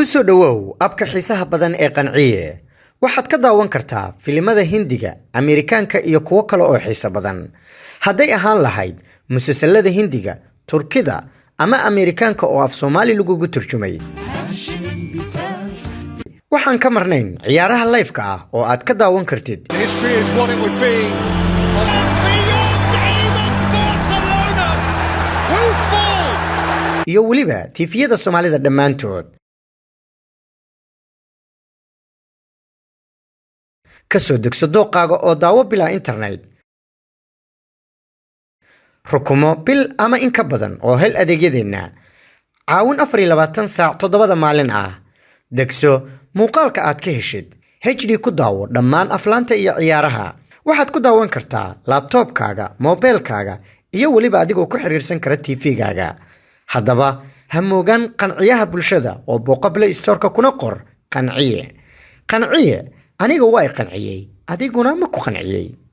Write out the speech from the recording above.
Kusoo dhawow abka xiisaha badan ee qanciye. Waxaad ka daawan kartaa filimada Hindiga, Ameerikaanka iyo kuwo kale oo xiiso badan. Hadday ahaan lahayd musalsalada Hindiga, Turkida ama Ameerikaanka oo af Soomaali lagu turjumay. Waxaan ka marnayn ciyaaraha live-ka ah oo aad ka daawan kartid. History is what it would be. Iyo waliba TV-yada Soomaalida dhammaantood. Kasoo degso dooqaaga oo daawo bilaa internet. Rukumo bil ama in ka badan oo hel adeegyadeena. Caawin 24 saac 7 maalin ah. Degso muuqaalka aad ka heshid. HD ku daawo dhammaan aflaanta iyo ciyaaraha. Waxaad ku daawan kartaa laptopkaaga, mobilkaaga iyo waliba adigoo ku xiriirsan kara TV-gaaga. Haddaba ha moogaan qanciyaha bulshada oo booqo Play Store-ka kuna qor qanciye. Qanciye aniga way qanciyay adiguna ma ku qanciyay.